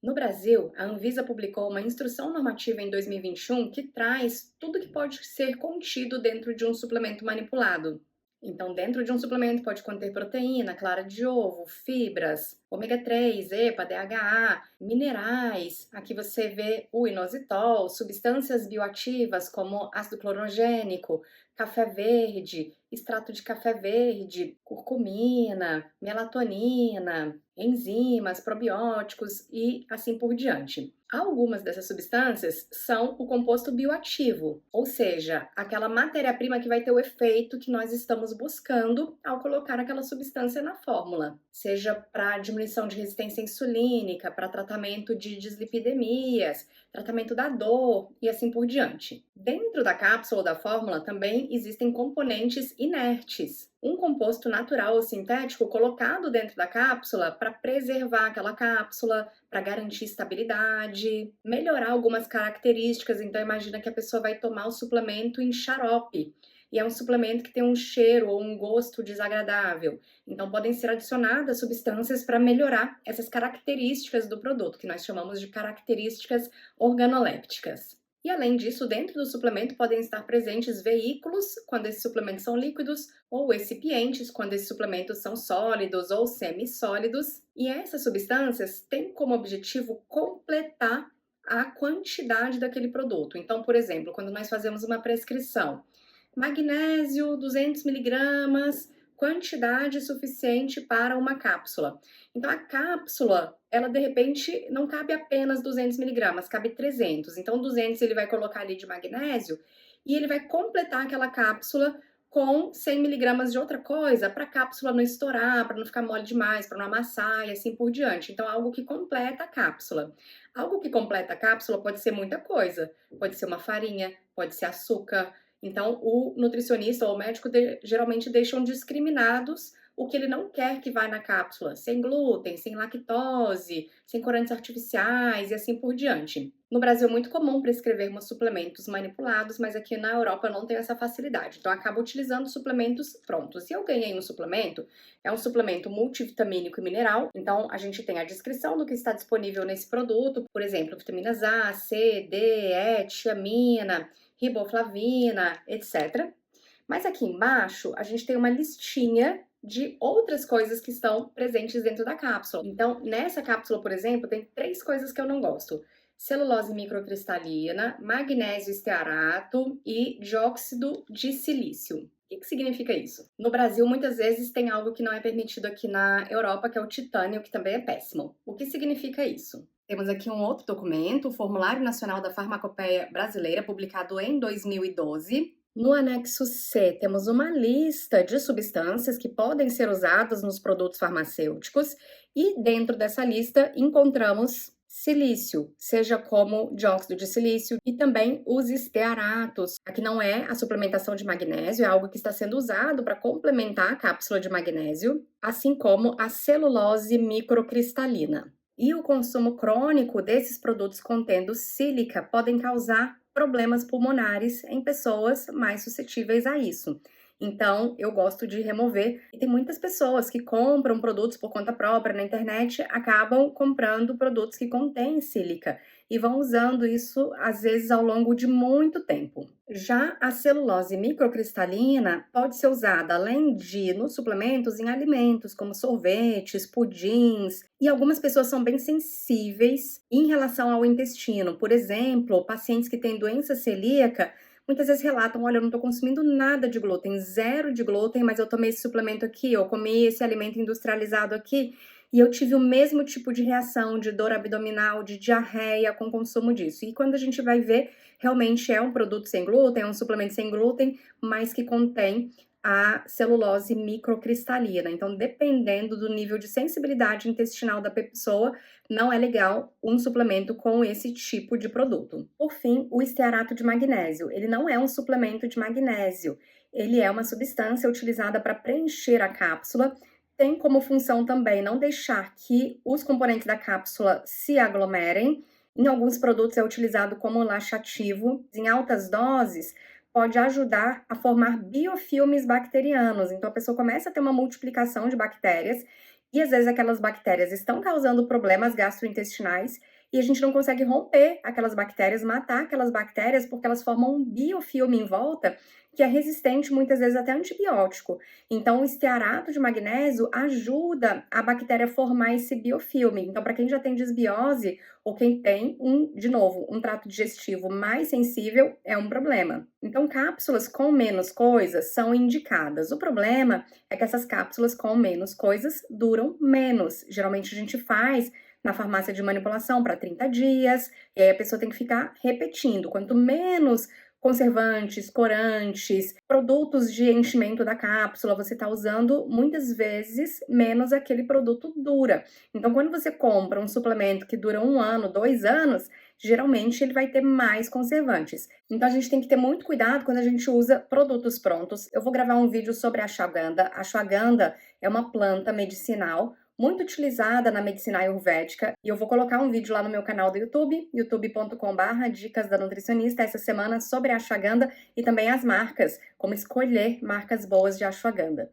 No Brasil, a Anvisa publicou uma instrução normativa em 2021 que traz tudo que pode ser contido dentro de um suplemento manipulado. Então, dentro de um suplemento pode conter proteína, clara de ovo, fibras, ômega 3, EPA, DHA, minerais. Aqui você vê o inositol, substâncias bioativas como ácido clorogênico, café verde, extrato de café verde, curcumina, melatonina, enzimas, probióticos e assim por diante. Algumas dessas substâncias são o composto bioativo, ou seja, aquela matéria-prima que vai ter o efeito que nós estamos buscando ao colocar aquela substância na fórmula, seja para diminuição de resistência insulínica, para tratamento de dislipidemias, tratamento da dor e assim por diante. Dentro da cápsula ou da fórmula também existem componentes inertes, um composto natural ou sintético colocado dentro da cápsula para preservar aquela cápsula, para garantir estabilidade, melhorar algumas características. Então, imagina que a pessoa vai tomar o suplemento em xarope. E é um suplemento que tem um cheiro ou um gosto desagradável. Então, podem ser adicionadas substâncias para melhorar essas características do produto, que nós chamamos de características organolépticas. E além disso, dentro do suplemento podem estar presentes veículos, quando esses suplementos são líquidos, ou recipientes, quando esses suplementos são sólidos ou semissólidos. E essas substâncias têm como objetivo completar a quantidade daquele produto. Então, por exemplo, quando nós fazemos uma prescrição, magnésio 200 miligramas, quantidade suficiente para uma cápsula. Então, a cápsula, ela de repente não cabe apenas 200 miligramas, cabe 300. Então, 200 ele vai colocar ali de magnésio e ele vai completar aquela cápsula com 100 miligramas de outra coisa, para a cápsula não estourar, para não ficar mole demais, para não amassar e assim por diante. Então, algo que completa a cápsula. Algo que completa a cápsula pode ser muita coisa. Pode ser uma farinha, pode ser açúcar. Então, o nutricionista ou o médico geralmente deixam discriminados o que ele não quer que vá na cápsula, sem glúten, sem lactose, sem corantes artificiais e assim por diante. No Brasil é muito comum prescrevermos suplementos manipulados, mas aqui na Europa eu não tenho essa facilidade. Então, eu acabo utilizando suplementos prontos. Se eu ganhei um suplemento, é um suplemento multivitamínico e mineral. Então, a gente tem a descrição do que está disponível nesse produto, por exemplo, vitaminas A, C, D, E, tiamina, riboflavina, etc. Mas aqui embaixo a gente tem uma listinha de outras coisas que estão presentes dentro da cápsula. Então, nessa cápsula, por exemplo, tem 3 coisas que eu não gosto: celulose microcristalina, magnésio estearato e dióxido de silício. O que significa isso? No Brasil, muitas vezes tem algo que não é permitido aqui na Europa, que é o titânio, que também é péssimo. O que significa isso? Temos aqui um outro documento, o Formulário Nacional da Farmacopeia Brasileira, publicado em 2012. No anexo C, temos uma lista de substâncias que podem ser usadas nos produtos farmacêuticos e dentro dessa lista encontramos silício, seja como dióxido de silício e também os estearatos. Aqui não é a suplementação de magnésio, é algo que está sendo usado para complementar a cápsula de magnésio, assim como a celulose microcristalina. E o consumo crônico desses produtos contendo sílica podem causar problemas pulmonares em pessoas mais suscetíveis a isso. Então, eu gosto de remover. E tem muitas pessoas que compram produtos por conta própria na internet, acabam comprando produtos que contêm sílica e vão usando isso, às vezes, ao longo de muito tempo. Já a celulose microcristalina pode ser usada, além de nos suplementos, em alimentos como sorvetes, pudins, e algumas pessoas são bem sensíveis em relação ao intestino. Por exemplo, pacientes que têm doença celíaca muitas vezes relatam: olha, eu não estou consumindo nada de glúten, zero de glúten, mas eu tomei esse suplemento aqui, eu comi esse alimento industrializado aqui, e eu tive o mesmo tipo de reação, de dor abdominal, de diarreia com o consumo disso. E quando a gente vai ver, realmente é um produto sem glúten, é um suplemento sem glúten, mas que contém a celulose microcristalina. Então, dependendo do nível de sensibilidade intestinal da pessoa, não é legal um suplemento com esse tipo de produto. Por fim, o estearato de magnésio. Ele não é um suplemento de magnésio, ele é uma substância utilizada para preencher a cápsula. Tem como função também não deixar que os componentes da cápsula se aglomerem. Em alguns produtos é utilizado como laxativo. Em altas doses, pode ajudar a formar biofilmes bacterianos. Então, a pessoa começa a ter uma multiplicação de bactérias E às vezes aquelas bactérias estão causando problemas gastrointestinais e a gente não consegue romper aquelas bactérias, matar aquelas bactérias, porque elas formam um biofilme em volta que é resistente muitas vezes até a antibiótico. Então, o estearato de magnésio ajuda a bactéria a formar esse biofilme. Então, para quem já tem desbiose ou quem tem de novo, um trato digestivo mais sensível, é um problema. Então, cápsulas com menos coisas são indicadas. O problema é que essas cápsulas com menos coisas duram menos. Geralmente a gente faz na farmácia de manipulação para 30 dias, e aí a pessoa tem que ficar repetindo. Quanto menos conservantes, corantes, produtos de enchimento da cápsula você está usando, muitas vezes menos aquele produto dura. Então, quando você compra um suplemento que dura 1 ano, 2 anos, geralmente ele vai ter mais conservantes. Então, a gente tem que ter muito cuidado quando a gente usa produtos prontos. Eu vou gravar um vídeo sobre a ashwagandha. A ashwagandha é uma planta medicinal muito utilizada na medicina ayurvédica, e eu vou colocar um vídeo lá no meu canal do YouTube, youtube.com/dicas da nutricionista, essa semana sobre a ashwagandha e também as marcas, como escolher marcas boas de ashwagandha.